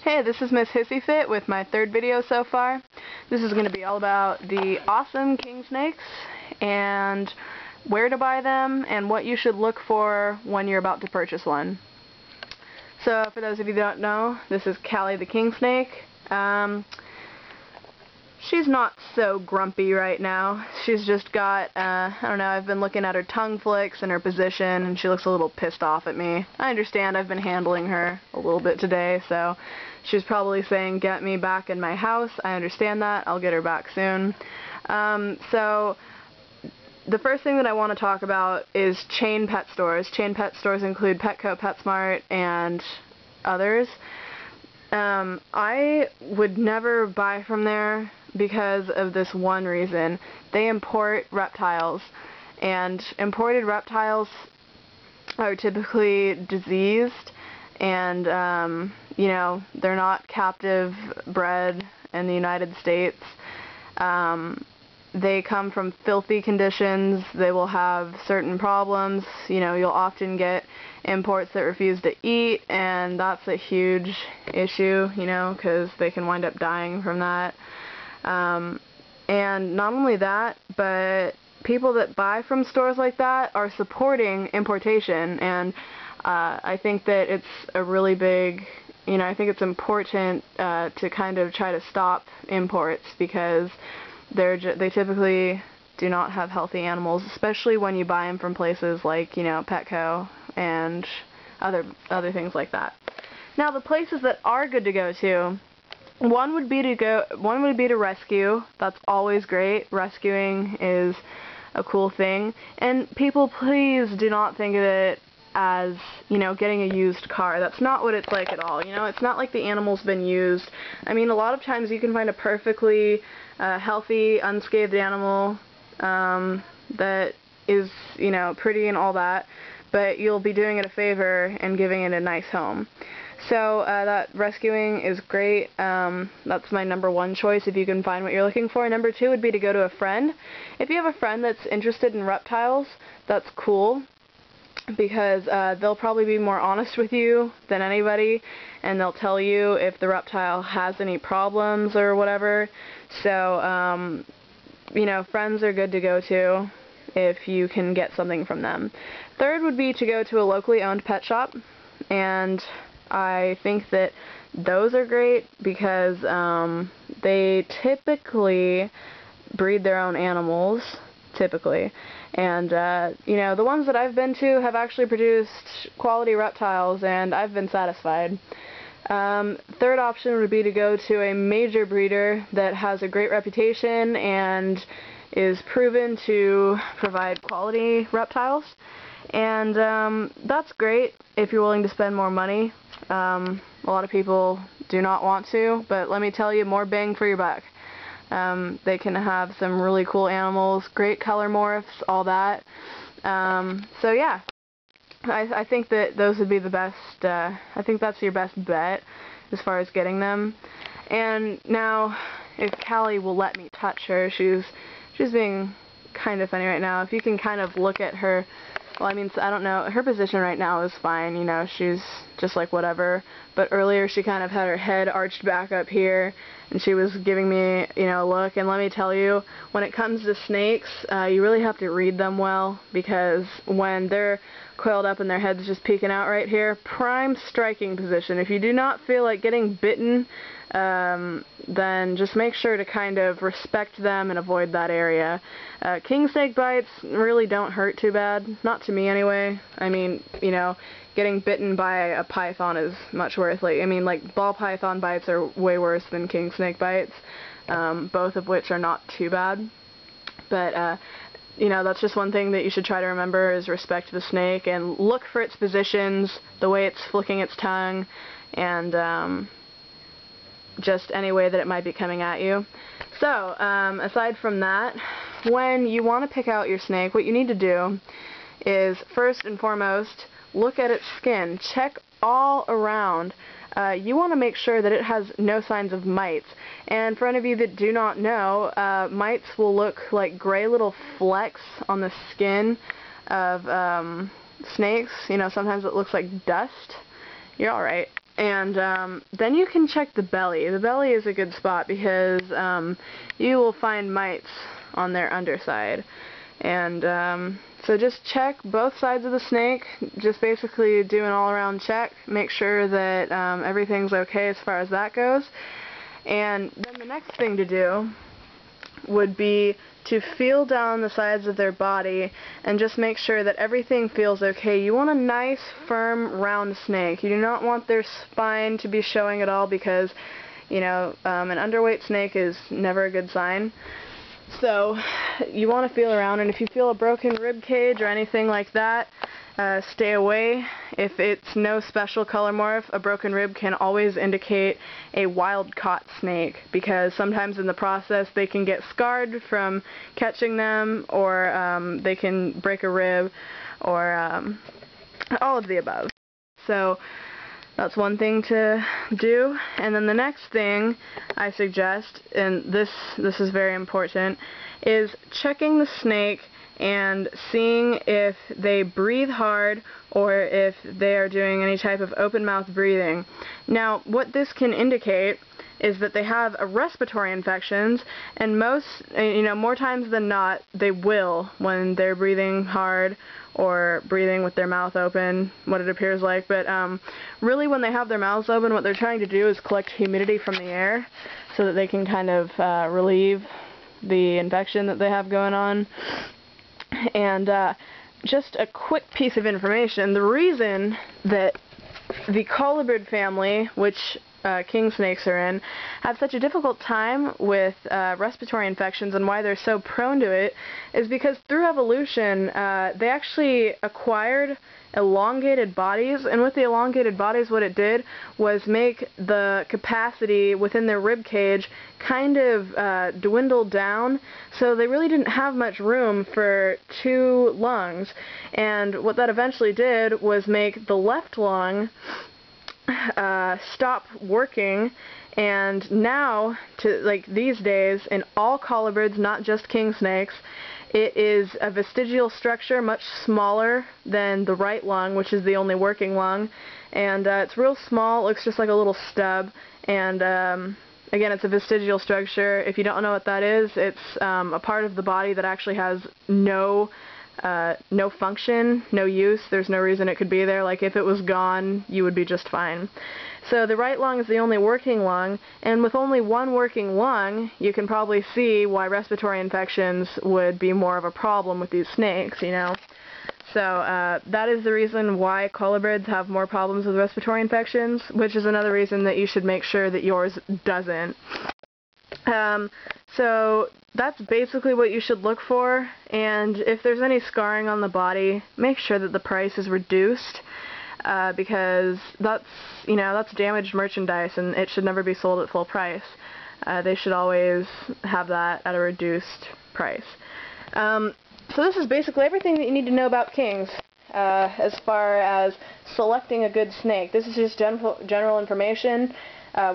Hey, this is Miss Hissyfit with my third video so far. This is going to be all about the awesome kingsnakes and where to buy them and what you should look for when you're about to purchase one. So for those of you that don't know, this is Callie the kingsnake. She's not so grumpy right now. She's just got, I don't know, I've been looking at her tongue flicks and her position, and she looks a little pissed off at me. I understand, I've been handling her a little bit today, so she's probably saying, get me back in my house. I understand that. I'll get her back soon. So the first thing that I want to talk about is chain pet stores. Chain pet stores include Petco, PetSmart, and others. I would never buy from there because of this one reason. They import reptiles, and imported reptiles are typically diseased, and you know, they're not captive bred in the United States. They come from filthy conditions. They will have certain problems. You know, you'll often get imports that refuse to eat, and that's a huge issue, you know, because they can wind up dying from that. And not only that, but people that buy from stores like that are supporting importation, and I think that it's a really big, you know, I think it's important to kind of try to stop imports, because they typically do not have healthy animals, especially when you buy them from places like, you know, Petco and other things like that. Now, the places that are good to go to, one would be to rescue. That's always great. Rescuing is a cool thing. And people, please do not think of it as, you know, getting a used car. That's not what it's like at all. You know, it's not like the animal's been used. I mean, a lot of times you can find a perfectly healthy, unscathed animal that is, you know, pretty and all that, but you'll be doing it a favor and giving it a nice home. So that rescuing is great. That's my number one choice if you can find what you're looking for. Number two would be to go to a friend. If you have a friend that's interested in reptiles, that's cool, because they'll probably be more honest with you than anybody, and they'll tell you if the reptile has any problems or whatever. So, you know, friends are good to go to if you can get something from them. Third would be to go to a locally owned pet shop, and I think that those are great because they typically breed their own animals, typically. And, you know, the ones that I've been to have actually produced quality reptiles, and I've been satisfied. Third option would be to go to a major breeder that has a great reputation and is proven to provide quality reptiles. And that's great if you're willing to spend more money. A lot of people do not want to, but let me tell you, more bang for your buck. They can have some really cool animals, great color morphs, all that. So yeah, I think that those would be the best, I think that's your best bet as far as getting them. And now, if Callie will let me touch her, she's being kind of funny right now. If you can kind of look at her, well, I mean, I don't know, her position right now is fine, you know, she's just like whatever, but earlier she kind of had her head arched back up here, and she was giving me, you know, a look. And let me tell you, when it comes to snakes, you really have to read them well, because when they're coiled up and their head's just peeking out right here, prime striking position. If you do not feel like getting bitten, then just make sure to kind of respect them and avoid that area. King snake bites really don't hurt too bad, not to me anyway. I mean, you know, getting bitten by a python is much worse. Like, I mean, like, ball python bites are way worse than king snake bites, both of which are not too bad. But you know, that's just one thing that you should try to remember, is respect the snake and look for its positions, the way it's flicking its tongue, and just any way that it might be coming at you. So, aside from that, when you want to pick out your snake, what you need to do is, first and foremost, look at its skin. Check all around. You want to make sure that it has no signs of mites. And for any of you that do not know, mites will look like gray little flecks on the skin of snakes. You know, sometimes it looks like dust. You're alright. And then you can check the belly. The belly is a good spot because you will find mites on their underside. And so just check both sides of the snake, just basically do an all-around check, make sure that everything's okay as far as that goes. And then the next thing to do would be to feel down the sides of their body and just make sure that everything feels okay. You want a nice, firm, round snake. You do not want their spine to be showing at all because, you know, an underweight snake is never a good sign. So you want to feel around, and if you feel a broken rib cage or anything like that, stay away. If it's no special color morph, a broken rib can always indicate a wild-caught snake, because sometimes in the process they can get scarred from catching them, or they can break a rib, or all of the above. So that's one thing to do. And then the next thing I suggest, and this is very important, is checking the snake and seeing if they breathe hard or if they are doing any type of open mouth breathing. Now, what this can indicate is that they have a respiratory infections, and more times than not, they will when they're breathing hard or breathing with their mouth open, what it appears like. But really, when they have their mouths open, what they're trying to do is collect humidity from the air so that they can kind of relieve the infection that they have going on. And just a quick piece of information, the reason that the colubrid family, which kingsnakes are in, have such a difficult time with respiratory infections and why they're so prone to it is because through evolution they actually acquired elongated bodies, and with the elongated bodies what it did was make the capacity within their rib cage kind of dwindle down, so they really didn't have much room for two lungs, and what that eventually did was make the left lung stop working. And now, these days, in all colubrids, not just kingsnakes, it is a vestigial structure, much smaller than the right lung, which is the only working lung, and it's real small, it looks just like a little stub, and again, it's a vestigial structure. If you don't know what that is, it's a part of the body that actually has no function, no use. There's no reason it could be there. Like, if it was gone, you would be just fine. So the right lung is the only working lung, and with only one working lung, you can probably see why respiratory infections would be more of a problem with these snakes, you know. So that is the reason why colubrids have more problems with respiratory infections, which is another reason that you should make sure that yours doesn't. So that's basically what you should look for, and if there's any scarring on the body, make sure that the price is reduced, because that's damaged merchandise and it should never be sold at full price. They should always have that at a reduced price. So this is basically everything that you need to know about kings as far as selecting a good snake. This is just general information.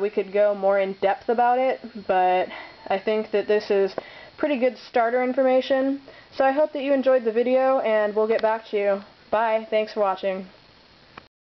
We could go more in depth about it, but I think that this is pretty good starter information. So I hope that you enjoyed the video, and we'll get back to you. Bye. Thanks for watching.